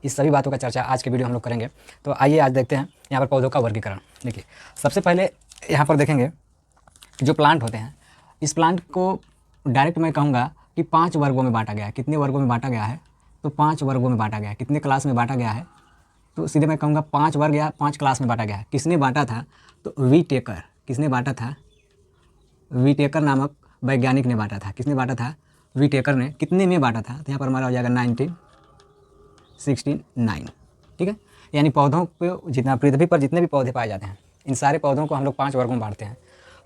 इस सभी बातों का चर्चा आज के वीडियो हम लोग करेंगे। तो आइए आज देखते हैं यहाँ पर पौधों का वर्गीकरण। देखिए, सबसे पहले यहाँ पर देखेंगे जो प्लांट होते हैं, इस प्लांट को डायरेक्ट मैं कहूँगा कि 5 वर्गों में बांटा गया है। कितने वर्गों में बांटा गया है? तो 5 वर्गों में बांटा गया है। कितने क्लास में बांटा गया है? तो सीधे मैं कहूँगा 5 वर्ग या 5 क्लास में बांटा गया है। किसने बांटा था? तो वीटेकर। किसने बांटा था? वीटेकर नामक वैज्ञानिक ने बांटा था। किसने बांटा था? वीटेकर ने। कितने में बांटा था? तो यहाँ पर हमारा हो जाएगा 1969। ठीक है, यानी पौधों पे जितना पृथ्वी पर जितने भी पौधे पाए जाते हैं, इन सारे पौधों को हम लोग 5 वर्गों में बांटते हैं।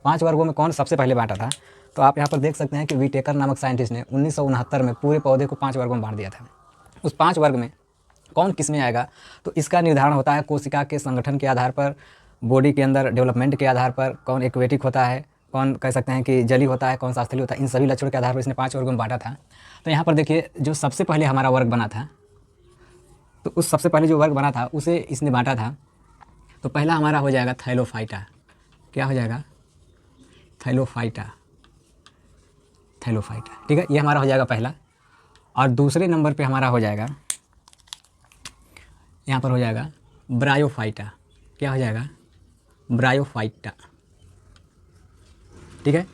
5 वर्गों में कौन सबसे पहले बांटा था? तो आप यहाँ पर देख सकते हैं कि वीटेकर नामक साइंटिस्ट ने 1969 में पूरे पौधे को 5 वर्गों में बांट दिया था। उस 5 वर्ग में कौन किस में आएगा, तो इसका निर्धारण होता है कोशिका के संगठन के आधार पर, बॉडी के अंदर डेवलपमेंट के आधार पर, कौन एक्वेटिक होता है, कौन कह सकते हैं कि जली होता है, कौन सा स्थलीय होता है। इन सभी लक्षणों के आधार पर इसने 5 वर्गों में बांटा था। तो यहाँ पर देखिए, जो सबसे पहले हमारा वर्ग बना था, तो उस सबसे पहले जो वर्ग बना था उसे इसने बांटा था। तो पहला हमारा हो जाएगा थैलोफाइटा। क्या हो जाएगा? थैलोफाइटा। थैलोफाइटा, ठीक है, ये हमारा हो जाएगा पहला। और दूसरे नंबर पे हमारा हो जाएगा, यहाँ पर हो जाएगा ब्रायोफाइटा। क्या हो जाएगा? ब्रायोफाइटा, ठीक है।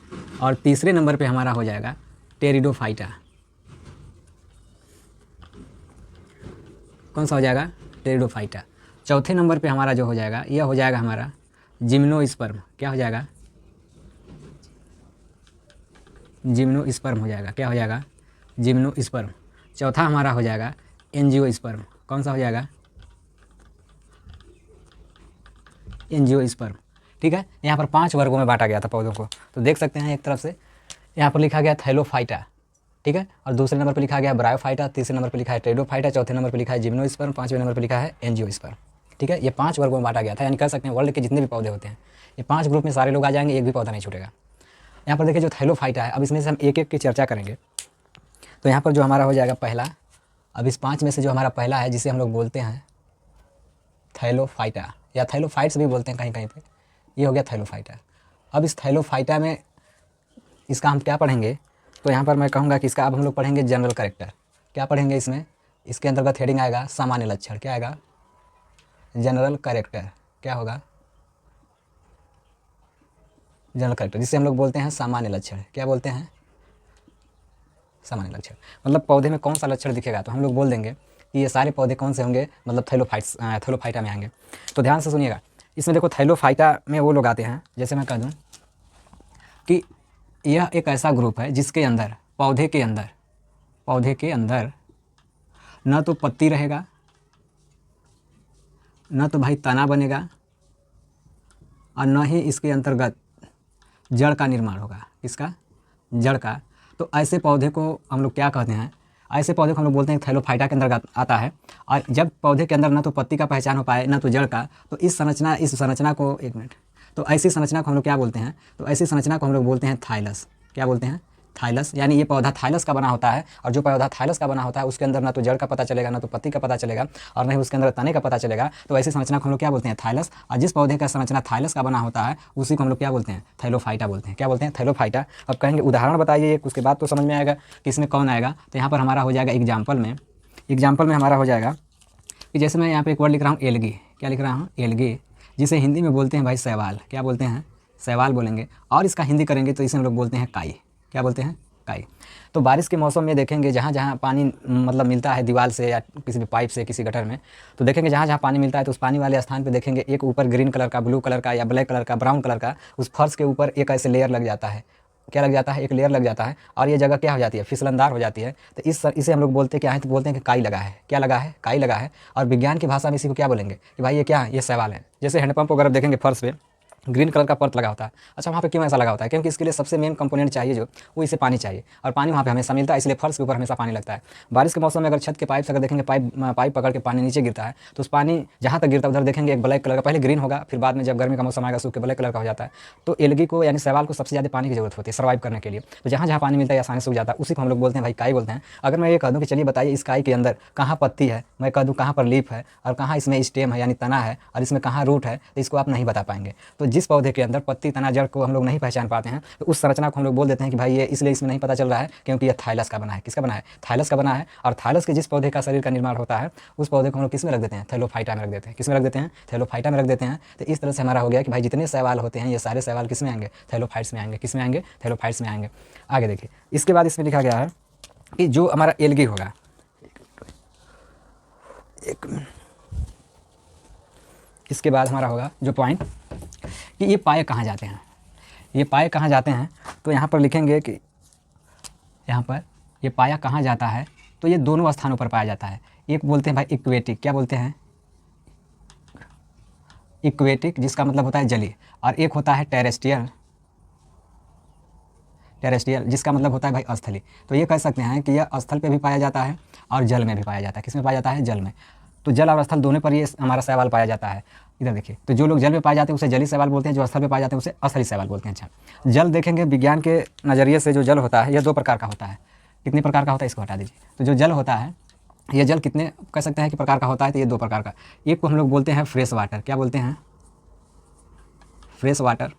और तीसरे नंबर पे हमारा हो जाएगा टेरिडोफाइटा। कौन सा हो जाएगा? टेरिडोफाइटा। चौथे नंबर पे हमारा जो हो जाएगा, यह हो जाएगा हमारा जिम्नोस्पर्म। क्या हो जाएगा? जिम्नोस्पर्म हो जाएगा। क्या हो जाएगा? जिम्नोस्पर्म। चौथा हमारा हो जाएगा एंजियोस्पर्म। कौन सा हो जाएगा? एंजियोस्पर्म, ठीक है। यहाँ पर 5 वर्गों में बांटा गया था पौधों को। तो देख सकते हैं एक तरफ से यहाँ पर लिखा गया थैलोफाइटा, ठीक है, और दूसरे नंबर पर लिखा गया ब्रायोफाइटा, तीसरे नंबर पर लिखा है टेरिडोफाइटा, चौथे नंबर पर लिखा है जिम्नोस्पर्म, 5वें नंबर पर लिखा है एंजियोस्पर्म, ठीक है। ये 5 वर्गों में बांटा गया था। यानी कह सकते हैं वर्ल्ड के जितने भी पौधे होते हैं, ये 5 ग्रुप में सारे लोग आ जाएंगे, एक भी पौधा नहीं छूटेगा। यहाँ पर देखिए जो थैलोफाइटा है, अब इसमें से हम एक एक की चर्चा करेंगे। तो यहाँ पर जो हमारा हो जाएगा पहला, अब इस 5 में से जो हमारा पहला है, जिसे हम लोग बोलते हैं थैलोफाइटा या थैलोफाइट्स भी बोलते हैं कहीं कहीं पे, ये हो गया थैलोफाइटा। अब इस थैलोफाइटा में इसका हम क्या पढ़ेंगे? तो यहाँ पर मैं कहूँगा कि इसका अब हम लोग पढ़ेंगे जनरल कैरेक्टर। क्या पढ़ेंगे इसमें? इसके अंतर्गत हेडिंग आएगा सामान्य लक्षण। क्या आएगा? General character. क्या होगा? जनरल कैरेक्टर, जिसे हम लोग बोलते हैं सामान्य लक्षण। क्या बोलते हैं? सामान्य लक्षण। मतलब पौधे में कौन सा लक्षण दिखेगा, तो हम लोग बोल देंगे कि ये सारे पौधे कौन से होंगे, मतलब थैलोफाइटा में आएंगे। तो ध्यान से सुनिएगा, इसमें देखो थैलोफाइटा में वो लोग आते हैं, जैसे मैं कह दूँ कि यह एक ऐसा ग्रुप है जिसके अंदर पौधे के अंदर न तो पत्ती रहेगा, न तो भाई तना बनेगा, और न ही इसके अंतर्गत जड़ का निर्माण होगा। इसका जड़ का। तो ऐसे पौधे को हम लोग क्या कहते हैं? ऐसे पौधे को हम लोग बोलते हैं थैलोफाइटा के अंतर्गत आता है। और जब पौधे के अंदर न तो पत्ती का पहचान हो पाए, न तो जड़ का, तो इस संरचना को, एक मिनट, तो ऐसी संरचना को हम लोग क्या बोलते हैं? तो ऐसी संरचना को हम लोग बोलते हैं थाइलस। क्या बोलते हैं? थाइलस। यानी ये पौधा थाइलस का बना होता है, और जो पौधा थाइलस का बना होता है उसके अंदर ना तो जड़ का पता चलेगा, ना तो पत्ती का पता चलेगा, और न ही उसके अंदर तने का पता चलेगा। तो ऐसी संरचना को हम लोग क्या बोलते हैं? थाइलस। और जिस पौधे का संरचना थाइलस का बना होता है उसी को हम लोग क्या बोलते हैं? थैलोफाइटा बोलते हैं। क्या बोलते हैं? थैलोफाइटा। अब कहेंगे उदाहरण बताइए, उसके बाद तो समझ में आएगा कि इसमें कौन आएगा। तो यहाँ पर हमारा हो जाएगा एग्जाम्पल में हमारा हो जाएगा कि जैसे मैं यहाँ पे एक वर्ड लिख रहा हूँ एल्गी। क्या लिख रहा हूँ? एल्गी, जिसे हिंदी में बोलते हैं भाई शैवाल। क्या बोलते हैं? शैवाल बोलेंगे। और इसका हिंदी करेंगे तो इसे हम लोग बोलते हैं काई। क्या बोलते हैं? काई। तो बारिश के मौसम में देखेंगे जहाँ जहाँ पानी मतलब मिलता है दीवार से या किसी भी पाइप से, किसी गटर में, तो देखेंगे जहाँ जहाँ पानी मिलता है तो उस पानी वाले स्थान पे देखेंगे एक ऊपर ग्रीन कलर का, ब्लू कलर का या ब्लैक कलर का, ब्राउन कलर का, उस फर्श के ऊपर एक ऐसे लेयर लग जाता है। क्या लग जाता है? एक लेयर लग जाता है, और ये जगह क्या हो जाती है? फिसलनदार हो जाती है। तो इसे हम लोग बोलते हैं क्या है? तो बोलते हैं कि काई लगा है। क्या लगा है? काई लगा है। और विज्ञान की भाषा में इसी को क्या बोलेंगे कि भाई ये क्या है? ये शैवाल है। जैसे हैंडपंप वगैरह देखेंगे फर्श पे ग्रीन कलर का परत लगा होता है। अच्छा, वहाँ पे क्यों ऐसा लगा होता है? क्योंकि इसके लिए सबसे मेन कंपोनेंट चाहिए जो, वो इसे पानी चाहिए, और पानी वहाँ पे हमेशा मिलता है, इसलिए फर्श के ऊपर हमेशा पानी लगता है। बारिश के मौसम में अगर छत के पाइप से अगर देखेंगे पाइप पकड़ के पानी नीचे गिरता है, तो उस पानी जहाँ तक गिरता है उधर देखेंगे एक ब्लैक कलर का, पहले ग्रीन होगा, फिर बाद में जब गर्मी का मौसम आएगा सूख के ब्लैक कलर का हो जाता है। तो एल्गी को यानी शैवाल को सबसे ज़्यादा पानी की जरूरत होती है सर्वाइव करने के लिए। तो जहाँ जहाँ पानी मिलता है आसानी से सूख जाता है, उसी को हम लोग बोलते हैं भाई काई बोलते हैं। अगर मैं ये कह दूँ कि चलिए बताइए इस काई के अंदर कहाँ पत्ती है, मैं कह दूँ कहाँ पर लीफ है, और कहाँ इसमें स्टेम है यानी तना है, और इसमें कहाँ रूट है, तो इसको आप नहीं बता पाएंगे। तो जिस पौधे के अंदर पत्ती, तना, जड़ को हम लोग नहीं पहचान पाते हैं तो उस संरचना को हम लोग बोल देते हैं कि भाई ये इसलिए इसमें नहीं पता चल रहा है क्योंकि ये थाइलस का बना है। किसका बना है? थाइलस का बना है। और थाइलस के जिस पौधे का शरीर का निर्माण होता है उस पौधे को हम लोग किस में रख देते हैं? थैलोफाइटा में रख देते हैं। किस में रख देते हैं? थैलोफाइटा में रख देते हैं। तो इस तरह से हमारा हो गया कि भाई जितने शैवाल होते हैं ये सारे शैवाल किस में आएंगे? थैलोफाइट्स में आएंगे। किस में आएंगे? थैलोफाइट्स में आएंगे। आगे देखिए, इसके बाद इसमें लिखा गया है कि जो हमारा एल्गी होगा, इसके बाद हमारा होगा जो पॉइंट कि ये पाए कहाँ जाते हैं। ये पाए कहाँ जाते हैं तो यहाँ पर लिखेंगे कि यहाँ पर ये पाया कहाँ जाता है तो ये दोनों स्थानों पर पाया जाता है। एक बोलते हैं भाई इक्वेटिक, क्या बोलते हैं? इक्वेटिक, जिसका मतलब होता है जलीय, और एक होता है टेरेस्ट्रियल, जिसका मतलब होता है भाई स्थली। तो ये कह सकते हैं कि यह स्थल पे भी पाया जाता है और जल में भी पाया जाता है। किस में पाया जाता है? जल में। तो जल और स्थल दोनों पर ये हमारा शैवाल पाया जाता है। इधर देखिए, तो जो लोग जल में पाए जाते हैं उसे जलीय शैवाल बोलते हैं, जो स्थल पे पाए जाते हैं उसे स्थलीय शैवाल बोलते हैं। अच्छा, जल देखेंगे विज्ञान के नज़रिए से, जो जल होता है यह दो प्रकार का होता है। कितने प्रकार का होता है? इसको हटा दीजिए। तो जो जल होता है ये जल कितने कह सकते हैं कि प्रकार का होता है? तो ये दो प्रकार का। एक को हम लोग बोलते हैं फ्रेश वाटर, क्या बोलते हैं? Fresh water.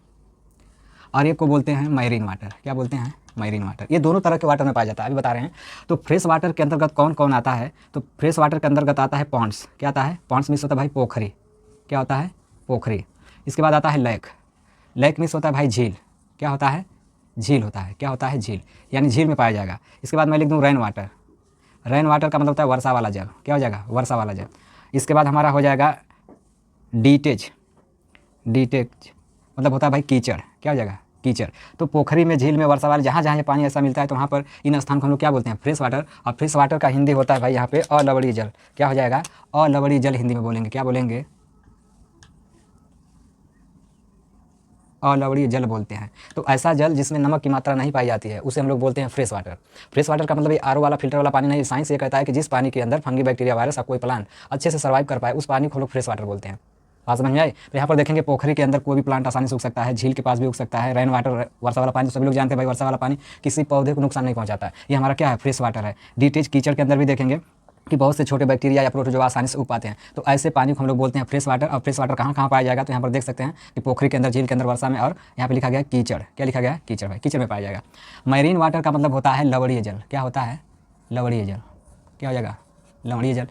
और एक को बोलते हैं मैरीन वाटर, क्या बोलते हैं? Marine water. ये दोनों तरह के वाटर में पाया जाता है, अभी बता रहे हैं। तो फ्रेश वाटर के अंतर्गत कौन कौन आता है? तो फ्रेश वाटर के अंतर्गत आता है पॉन्ड्स। क्या आता है? पॉन्ड्स मीन्स होता है भाई पोखरी। क्या होता है? पोखरी। इसके बाद आता है लेक। लेक मीन्स होता है भाई झील। क्या होता है? झील होता है। क्या होता है? झील, यानी झील में पाया जाएगा। इसके बाद मैं लिख दूँ रेन वाटर। रेन वाटर का मतलब होता है वर्षा वाला जल। क्या हो जाएगा? वर्षा वाला जल। इसके बाद हमारा हो जाएगा डीटेज। डीटेज मतलब होता है भाई कीचड़। क्या हो जाएगा? कीचड़। तो पोखरी में, झील में, वर्षा वाले जहाँ जहाँ ये पानी ऐसा मिलता है तो वहाँ पर इन स्थान को हम लोग क्या बोलते हैं? Fresh water. और फ्रेश वाटर का हिंदी होता है भाई यहाँ पे अलवणीय जल। क्या हो जाएगा? अलवणीय जल हिंदी में बोलेंगे। क्या बोलेंगे? अलवणीय जल बोलते हैं। तो ऐसा जल जिसमें नमक की मात्रा नहीं पाई जाती है उसे हम लोग बोलते हैं फ्रेश वाटर। फ्रेश वाटर का मतलब ये आरओ वाला, फिल्टर वाला पानी नहीं। साइंस ये कहता है कि जिस पानी के अंदर फंगी, बैक्टीरिया, वायरस या कोई प्लांट अच्छे से सर्वाइव कर पाए उस पानी को हम लोग फ्रेश वाटर बोलते हैं। बात समझ में आई? तो यहाँ पर देखेंगे पोखरी के अंदर कोई भी प्लांट आसानी से उग सकता है, झील के पास भी उग सकता है। रेन वाटर, वर्षा वाला पानी, सभी लोग जानते हैं भाई वर्षा वाला पानी किसी पौधे को नुकसान नहीं पहुंचाता है। ये हमारा क्या है? फ्रेश वाटर है। डीटेच, कीचड़ के अंदर भी देखेंगे कि बहुत से छोटे बैक्टीरिया या प्रोटोजोआ आसानी से उग पाते हैं। तो ऐसे पानी को हम लोग बोलते हैं फ्रेश वाटर। और फ्रेश वाटर कहाँ कहाँ पाया जाएगा? तो यहाँ पर देख सकते हैं कि पोखरी के अंदर, झील के अंदर, वर्षा में, और यहाँ पे लिखा गया है कीचड़। क्या लिखा गया है? कीचड़। भाई कीचड़ में पाया जाएगा। मैरीन वाटर का मतलब होता है लवणीय जल। क्या होता है? लवणीय जल। क्या हो जाएगा? लवणीय जल।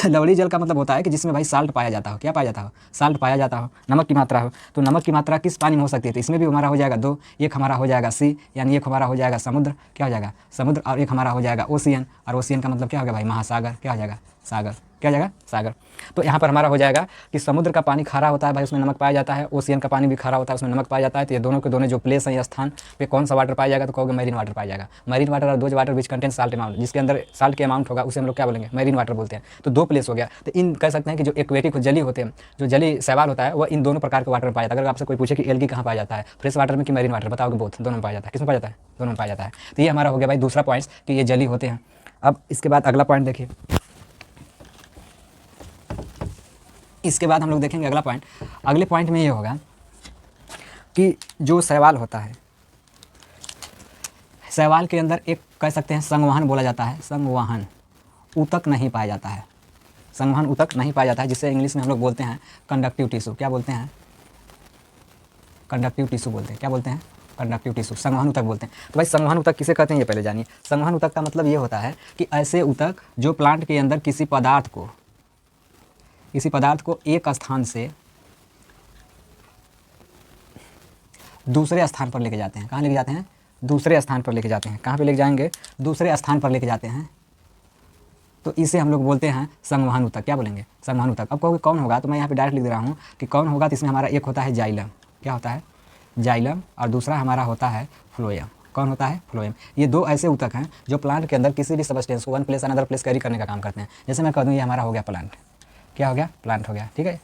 लवणीय जल का मतलब होता है कि जिसमें भाई साल्ट पाया जाता हो। क्या पाया जाता हो? साल्ट पाया जाता हो, नमक की मात्रा हो। तो नमक की मात्रा किस पानी में हो सकती है? तो इसमें भी हमारा हो जाएगा दो। एक हमारा हो जाएगा सी, यानी एक हमारा हो जाएगा समुद्र। क्या हो जाएगा? समुद्र। और एक हमारा हो जाएगा ओशियन। और ओशियन का मतलब क्या होगा भाई? महासागर। क्या हो जाएगा? सागर। क्या हो जाएगा? सागर। तो यहाँ पर हमारा हो जाएगा कि समुद्र का पानी खारा होता है भाई, उसमें नमक पाया जाता है। ओशियन का पानी भी खारा होता है, उसमें नमक पाया जाता है। तो ये दोनों के दोनों जो प्लेस हैं, स्थान पे कौन सा वाटर पाया जाएगा? तो कहोगे मैरीन वाटर पाया जाएगा। मैरीन वाटर और those water which contain salt amount, जिसके अंदर साल्ट के अमाउंट होगा उसे हम लोग क्या बोलेंगे? मैरीन वाटर बोलते हैं। तो दो प्लेस हो गया। तो इन कह सकते हैं कि जो एक्वेटिक जली होते हैं, जो जली शैवाल होता है, वह इन दोनों प्रकार के वाटर में पाया जाता है। अगर आपसे कोई पूछे कि एल्गी कहाँ पाया जाता है, फ्रेश वाटर में कि मैरीन वाटर, बताओगे बोथ, दोनों में पाया जाता है। किस में पाया जाता है? दोनों में पाया जाता है। तो ये हमारा हो गया भाई दूसरा पॉइंट कि ये जली होते हैं। अब इसके बाद अगला पॉइंट देखिए। इसके बाद हम लोग देखेंगे अगला पॉइंट। अगले पॉइंट में ये होगा कि जो शैवाल होता है, शैवाल के अंदर एक कह सकते हैं संवहन बोला जाता है। संवहन, ऊतक नहीं पाया जाता है। संवहन ऊतक नहीं पाया जाता है, जिसे इंग्लिश में हम लोग बोलते हैं कंडक्टिव टिश्यू। क्या बोलते हैं? कंडक्टिव टिश्यू बोलते हैं। क्या बोलते हैं? कंडक्टिव टिश्यू, संवहन ऊतक बोलते हैं। तो भाई संवहन ऊतक किसे कहते हैं ये पहले जानिए। संवहन ऊतक का मतलब ये होता है कि ऐसे ऊतक जो प्लांट के अंदर किसी पदार्थ को एक स्थान से दूसरे स्थान पर लेके जाते हैं। कहाँ लेके जाते हैं? दूसरे स्थान पर लेके जाते हैं। कहाँ पे लेके जाएंगे? दूसरे स्थान पर लेके जाते हैं। तो इसे हम लोग बोलते हैं संवहन ऊतक। क्या बोलेंगे? संवहन ऊतक। अब कहोगे कौन होगा? तो मैं यहाँ पे डायरेक्ट लिख दे रहा हूँ कि कौन होगा। तो इसमें हमारा एक होता है जाइलम। क्या होता है? जाइलम। और दूसरा हमारा होता है फ्लोएम। कौन होता है? फ्लोएम। ये दो ऐसे ऊतक हैं जो प्लांट के अंदर किसी भी सबस्टेंस को one place another place carry करने का काम करते हैं। जैसे मैं कह दूँ ये हमारा हो गया प्लांट। क्या हो गया? प्लांट हो गया। ठीक है।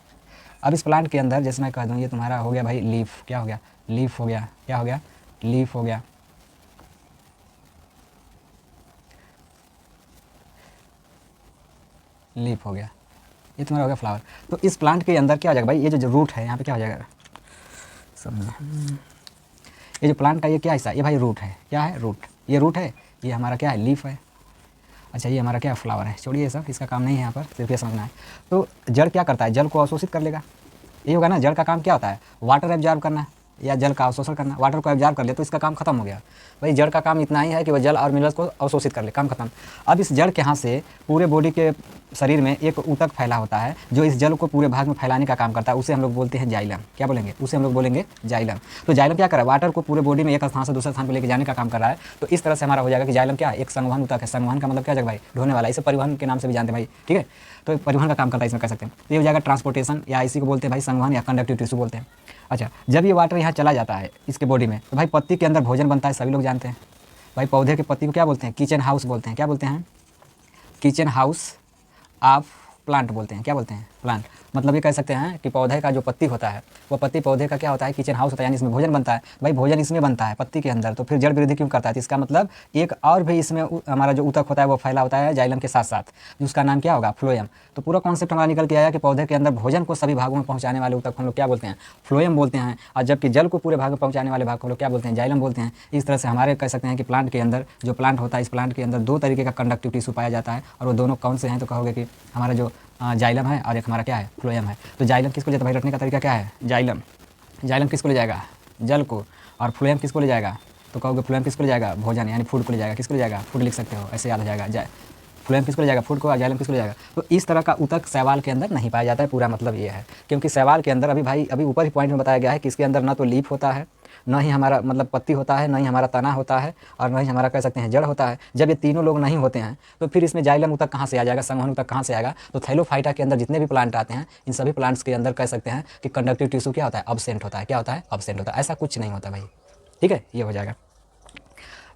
अब इस प्लांट के अंदर जैसे मैं कह दूँ ये तुम्हारा हो गया भाई लीफ। क्या हो गया? लीफ हो गया। क्या हो गया? लीफ हो गया। लीफ हो गया। ये तुम्हारा हो गया फ्लावर। तो इस प्लांट के अंदर क्या हो जाएगा भाई? ये जो रूट है यहाँ पे क्या हो जाएगा? समझे? ये जो प्लांट का ये क्या हिस्सा है? ये भाई रूट है। क्या है? रूट। ये रूट है। ये हमारा क्या है? लीफ है। अच्छा, ये हमारा क्या है? फ्लावर है। छोड़िए सब, इसका काम नहीं है यहाँ पर, सिर्फ ये समझना है। तो जड़ क्या करता है? जल को अवशोषित कर लेगा। यही होगा ना। जल का काम क्या होता है, वाटर एब्जॉर्ब करना या जल का अवशोषण करना। वाटर को एब्जॉर्ब कर ले तो इसका काम खत्म हो गया। भाई जड़ का काम इतना ही है कि वह जल और मिनरल्स को अवशोषित कर ले, काम खत्म। अब इस जड़ के यहाँ से पूरे बॉडी के शरीर में एक ऊतक फैला होता है जो इस जल को पूरे भाग में फैलाने का काम करता है, उसे हम लोग बोलते हैं जाइलम। क्या बोलेंगे, उसे हम लोग बोलेंगे जाइलम। तो जाइलम क्या कर रहा है, वाटर को पूरे बॉडी में एक स्थान से दूसरे स्थान पर लेके जाने का काम कर रहा है। तो इस तरह से हमारा हो जाएगा कि जाइलम क्या है, एक संवहन ऊतक है। संवहन का मतलब क्या है भाई, ढोने वाला। इसे परिवहन के नाम से भी जानते हैं भाई, ठीक है। तो परिवहन का काम करता है, इसमें कह सकते हैं। तो ये हो जाएगा ट्रांसपोर्टेशन, या इसी को बोलते हैं भाई संवहन या कंडक्टिव टिश्यू बोलते हैं। अच्छा, जब ये वाटर यहाँ चला जाता है इसके बॉडी में, तो भाई पत्ती के अंदर भोजन बनता है, सभी लोग जानते हैं। भाई पौधे के पत्ती को क्या बोलते हैं, किचन हाउस बोलते हैं। क्या बोलते हैं, किचन हाउस ऑफ प्लांट बोलते हैं। क्या बोलते हैं, प्लांट। मतलब ये कह सकते हैं कि पौधे का जो पत्ती होता है वो पत्ती पौधे का क्या होता है, किचन हाउस होता है, यानी इसमें भोजन बनता है। भाई भोजन इसमें बनता है पत्ती के अंदर, तो फिर जड़ वृद्धि क्यों करता है। तो इसका मतलब एक और भी इसमें हमारा जो ऊतक होता है वो फैला होता है जाइलम के साथ साथ, जिसका नाम क्या होगा, फ्लोएम। तो पूरा कॉन्सेप्ट हमारा निकल के आया कि पौधे के अंदर भोजन को सभी भागों में पहुँचाने वाले ऊतक हम लोग क्या बोलते हैं, फ्लोएम बोलते हैं। और जबकि जल को पूरे भाग में पहुँचाने वाले भाग को हम लोग क्या बोलते हैं, जाइलम बोलते हैं। इस तरह से हमारे कह सकते हैं कि प्लांट के अंदर जो प्लांट होता है, इस प्लांट के अंदर दो तरीके का कंडक्टिव टिश्यू पाया जाता है, और वो दोनों कौन से हैं, तो कहोगे कि हमारा जो जाइलम है और एक हमारा क्या है, फ्लोएम है। तो जाइलम किसको ले जाता है भाई, रटने का तरीका क्या है, जाइलम। जाइलम किसको ले जाएगा, जल को। और फ्लोएम किसको ले जाएगा, तो कहोगे फ्लोएम किसको ले जाएगा, भोजन यानी फूड को ले जाएगा। किसको ले जाएगा, फूड लिख सकते हो, ऐसे याद हो जाएगा। फ्लोएम किसको ले जाएगा, फूड को, और जाइलम किसको ले जाएगा। तो इस तरह का ऊतक शैवाल के अंदर नहीं पाया जाता है। पूरा मतलब ये है, क्योंकि शैवाल के अंदर अभी ऊपर ही पॉइंट में बताया गया है कि इसके अंदर ना तो लीफ होता है, न ही हमारा मतलब पत्ती होता है, न ही हमारा तना होता है, और न ही हमारा कह सकते हैं जड़ होता है। जब ये तीनों लोग नहीं होते हैं तो फिर इसमें जाइलम ऊतक कहाँ से आ जाएगा, संवहन ऊतक कहाँ से आएगा। तो थैलोफाइटा के अंदर जितने भी प्लांट आते हैं, इन सभी प्लांट्स के अंदर कह सकते हैं कि कंडक्टिव टिश्यू क्या होता है, अब्सेंट होता है। क्या होता है, अब्सेंट होता है। ऐसा कुछ नहीं होता भाई, ठीक है, ये हो जाएगा।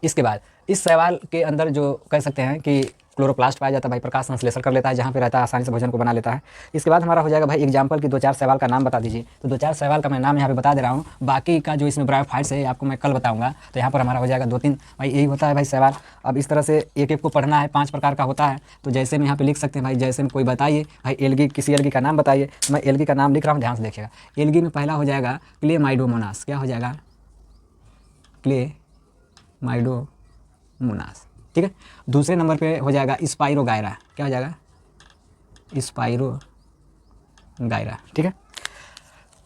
इसके बाद इस शैवाल के अंदर जो कह सकते हैं कि क्लोरोप्लास्ट पाया जाता है भाई, प्रकाश संश्लेषण कर लेता है, जहाँ पे रहता है आसानी से भोजन को बना लेता है। इसके बाद हमारा हो जाएगा भाई एग्जाम्पल की 2-4 शैवाल का नाम बता दीजिए। तो 2-4 शैवाल का मैं नाम यहाँ पे बता दे रहा हूँ, बाकी का जो इसमें ब्रायोफाइट्स है आपको मैं कल बताऊँगा। तो यहाँ पर हमारा हो जाएगा 2-3 भाई, यही होता है भाई शैवाल। अब इस तरह से एक एक को पढ़ना है, 5 प्रकार का होता है। तो जैसे में यहाँ पे लिख सकते हैं भाई, जैसे में कोई बताइए भाई, एल्गी, किसी एल्गी का नाम बताइए। मैं एल्गी का नाम लिख रहा हूँ, ध्यान से देखिएगा। एल्गी में पहला हो जाएगा क्लेमाइडोमोनास। क्या हो जाएगा, क्लेमाइडोमोनास, ठीक है। दूसरे नंबर पे हो जाएगा स्पाइरोगायरा। क्या हो जाएगा, स्पाइरोगायरा, ठीक है।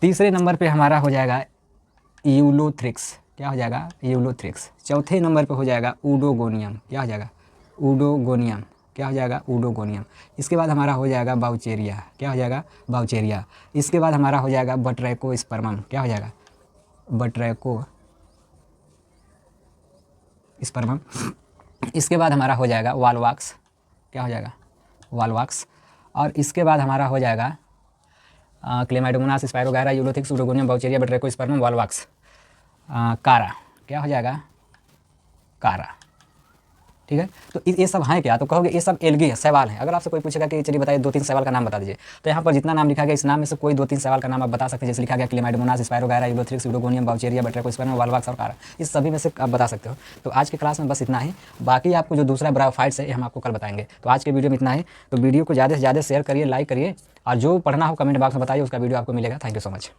तीसरे नंबर पे हमारा हो जाएगा यूलोथ्रिक्स। क्या हो जाएगा, यूलोथ्रिक्स। चौथे नंबर पे हो जाएगा ऊडोगोनियम। क्या हो जाएगा, ऊडोगोनियम। क्या हो जाएगा, ऊडोगोनियम। इसके बाद हमारा हो जाएगा बाउचेरिया। क्या हो जाएगा, बाउचेरिया। इसके बाद हमारा हो जाएगा बट्रैकोस्पर्मम। क्या हो जाएगा, बट्रैकोस्पर्मम। इसके बाद हमारा हो जाएगा वालवाक्स। क्या हो जाएगा, वालवाक्स। और इसके बाद हमारा हो जाएगा क्लेमाइडोमोनास, स्पाइरोगायरा, यूलोथ्रिक्स, ऊडोगोनियम, बाउचेरिया, बट्रैकोस्पर्मम, वालवाक्स, कारा। क्या हो जाएगा, कारा, ठीक है। तो ये सब हैं क्या, तो कहोगे ये सब एल्गी है, शैवाल हैं। अगर आपसे कोई पूछेगा कि चलिए बताइए 2-3 शैवाल का नाम बता दीजिए, तो यहाँ पर जितना नाम लिखा गया इस नाम में से कोई 2-3 शैवाल का नाम आप बता सकते हैं। जैसे लिखा गया क्लेमाइडोमोनास, स्पाइरोगायरा, यूलोथ्रिक्स, यूडोगोनियम, बाउचेरिया, बट्रैकोस्पर्मम, वालवाक्स और कारा, इस सभी में से आप बता सकते हो। तो आज की क्लास में बस इतना ही। बाकी आपको जो दूसरा ब्रायोफाइट्स है ये हम आपको कल बताएंगे। तो आज के वीडियो में इतना ही। तो वीडियो को ज़्यादा से ज़्यादा शेयर करिए, लाइक करिए, और जो पढ़ना हो कमेंट बॉक्स में बताइए, उसका वीडियो आपको मिलेगा। Thank you so much.